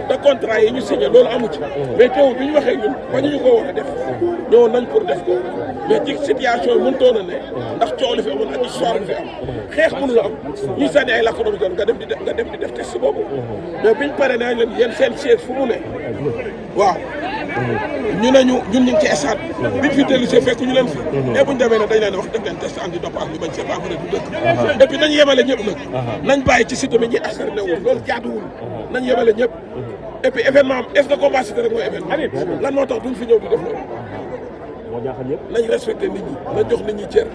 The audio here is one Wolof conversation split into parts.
te contrat yi ñu signé loolu amu ci mais teewul bi ñu waxee ñun ba ñu ko war a def ñëw nañ pour def ko mais ci situation yi mënutoon a ne ndax coow li fi amoon ak histoire bi fi am xeex mënu la am ñu sànni ay lacrymogène nga dem di def test boobu mais biñ pare nañ leen yéen seen siège fu mu ne waaw ñu ne ñun ñu ngi ci stade biñ fi dellu see fekk ñu leen fi et buñ demee ne dañ leen wax def leen test antidopage ñu bañ c'est pas vrai du dëkk et puis nañ yemale ñëpp nag nañ bàyyi ci site mi ñi asar ne woon loolu jaaduwul nañ yemale ñëpp et puis événement am est-ce que combat Siteu rek mooy événement lan moo tax duñ fi ñëw di def loolu nañ respecté nit ñi nañ jox nit ñi cër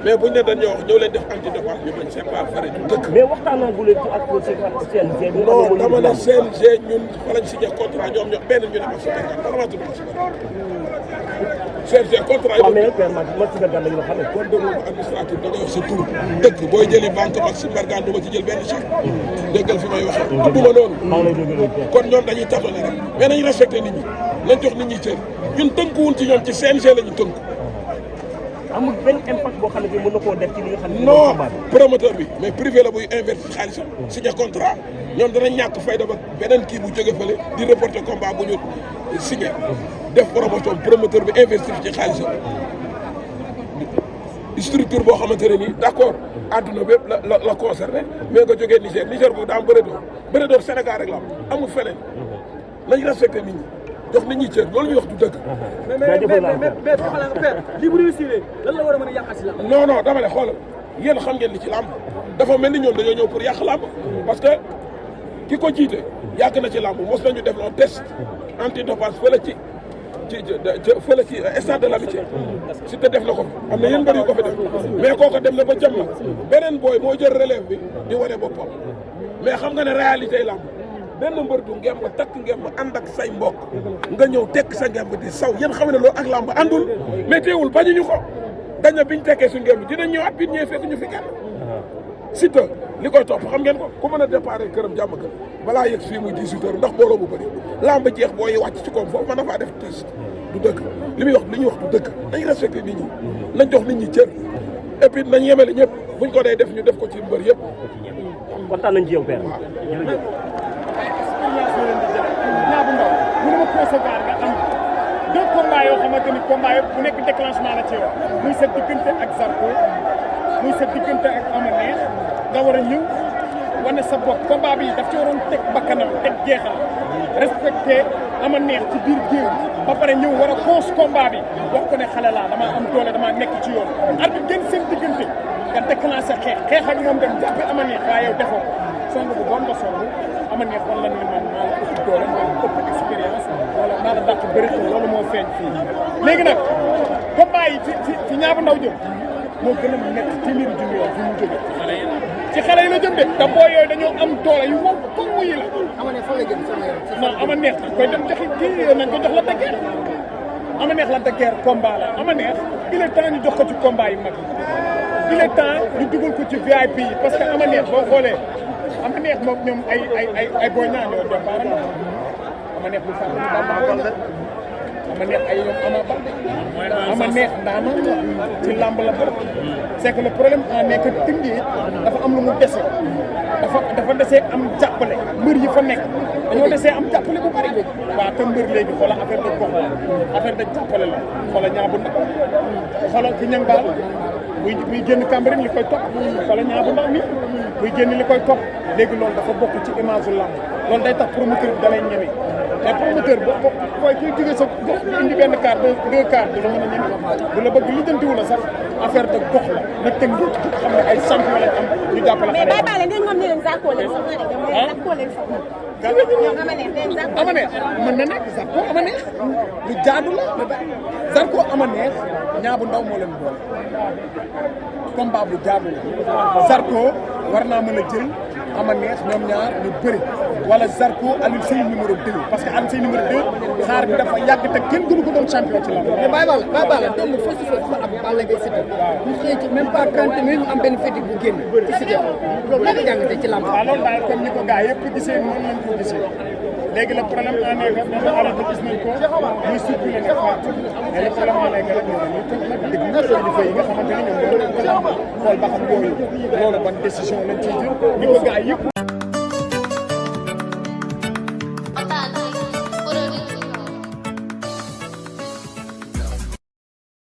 mais buñ ne dañoo wax ñëw leen def antidopage ñu bañ c'est pas vrai du dëkk mais waxtaan bu leen ci ak CNG bi non dama ne CNG ñun fa lañ signé contrat ñoom benn ñu ne ma si bergan dama tudd ma si CNG contrat yi kon déglu administratif da nga wax sa tur dëkk booy jëli banque mag si bergan du ma ci jël benn chèque déggal fi may waxee tudduma noonu kon ñoom dañuy tâtonner rek mais nañ respecté nit ñi nañ jox nit ñi cër ñun tënkuwul ci ñoom ci CNG la ñu tënku amul benn impact boo xam ne mën na koo def ci li nga xam ne non promoteur bi mais privé la buy investir xaalisam signé contrat ñoom dana ñàkk fayda ba beneen kii bu jóge fële di reporter combat bu ñu signé def promotion promoteur bi investir ci xaalisam structure boo xamante ne nii d'accord àdduna bépp la concerné mais nga jógee Niger boobu daa am bëre door Sénégal rek la am amul feneen nañ respecté nit ñi jox nit ñi cër loolu ñuy wax du dëgg. mais père lii bu réussir lan la war a mën a yàqal si làmb. non dama ne xoolal yéen xam ngeen ni ci làmb dafa mel ni ñoom dañoo ñëw pour yàq làmb parce que ki ko jiite yàgg na ci làmb mos nañu def loo test antidopage fële ci stade de l'Amitié si te def na ko fi am na yéen bëri yu ko fi def mais kooku dem na ba jëm la beneen booy moo jël relève bi di wane boppam mais xam nga ne réalité làmb benn mbër du ngemb ba takk ngemb ba ànd ak say mbokk nga ñëw tekk sa ngemb di saw yéen xam ne loolu ak làmb àndul mais teewul bañuñu ko dañ na biñ tekkee su ngemb dinañ ñëwaat biñ ñëwee fekk ñu fi kenn Siteu li koy topp xam ngeen ko ku mën a déparé këram jàmm kër balaa yegg fii muy 18 heures ndax booloo bu bëri làmb jeex booy wàcc ci koom foofu mën na faa def test du dëgg li ñuy wax du dëgg nañ respecté nit ñi nañ jox nit ñi cër et puis nañ yemale ñëpp buñ ko dee def ñu def ko ci mbër yëpp kontaan nañ ci yow père mënuma concevoir nga am deux combats yoo xamante ni combat yëpp bu nekk déclenchement la ci yow muy sa diggante ak Zarko muy sa diggante ak Ama Neex nga war a ñëw wane sa bopp combat bi daf ci waroon teg bakkanam teg jeexal respecté Ama Neex ci biir géew ba pare ñëw war a cons combat bi wax ko ne xale laa damaa am doole damaa nekk ci yoon arbitre gën seen diggante nga déclenché xeex ak moom dem jàppe Ama Neex waaye yow defoo ko song bu bon nga song Ama Neex wan la ni man maa la ëpp doole maa la ëpp expérience wala maa la dàq bëri loolu moo feeñ fii léegi nag combat yi fi ñaabu ndaw jëm moo gën a nekk téeméeri junni yoon fi mu jóge ci xale yi la jëm de te boo yooyu dañoo am doole yu wow comme yi la Ama Neex fan la jëm sama yoon. non Ama Neex dañ koy dem joxi kii nañ ko jox la dëggeer Ama Neex la dëggeer combat la Ama Neex il est temps ñu jox ko ci combat yu mag yi il est temps ñu dugal ko ci VIP yi parce que Ama Neex boo xoolee Ama Neex moom ñoom ay boy naa ñoo départ Ama Neex bu fàtte ñu Bamba Ama Neex ay ñoom Ama Baldé Ama Neex ndaanaan la ci làmb la bokk c'est que le problème en est que Tëngéej dafa am lu mu dese dafa desee am jàppale mbër yi fa nekk dañoo desee am jàppale bu bari waaw te mbër léegi xoola affaire de gox la affaire de jàppale la xoola ñaabu ndaw xoola ki ñang baal muy génn Cambérène li koy topp xoola ñaabu ndaw mi muy génn li koy topp léegi loolu dafa bokk ci image u làmb loolu day tax promoteur bi da lay ñeme mais promoteur booy kuy jógee sa gox bi indi benn car deux car du la mën a ñeme du la bëgg lijjantiwu la sax affaire de gox la na tënk xam ne ay champion lañ am ñu jàppale xale mais bàyyi nga xam ne leen Zarko leen Ama Neex mën na nekk Zarko Ama Neex lu jaadu la Zarko Ama Neex ñaabu ndaw moo leen boole combat bu jaadu la Zarko war naa mën a jël Ama Neex ñoom ñaar ñu bëri wala Zarko Alioune Seye numéro 2 parce que Alioune Seye numéro 2 xaar bi dafa yàgg te kenn gënu ko doon champion ci lamb. mais Baye Balla démb foofu dafa am Balla Gaye Siteu ñu xëy ci même pas 30 minutes am benn fétig bu génn ci Siteu loolu la nga jàngatee ci lamb. waaw loolu daal comme ni ko gars yëpp gisee noonu lañ ko gisee léegi le problème en est que dafa arrêté gis nañ ko muy circulé ne faat mais le problème en est que rek ñu toog nag dégg nga kilifa yi nga xamante ni ñoom ñoo doon ko lamb xool ba xam yooyu loolu ban décision lañ ciy jël ni ko gars yëpp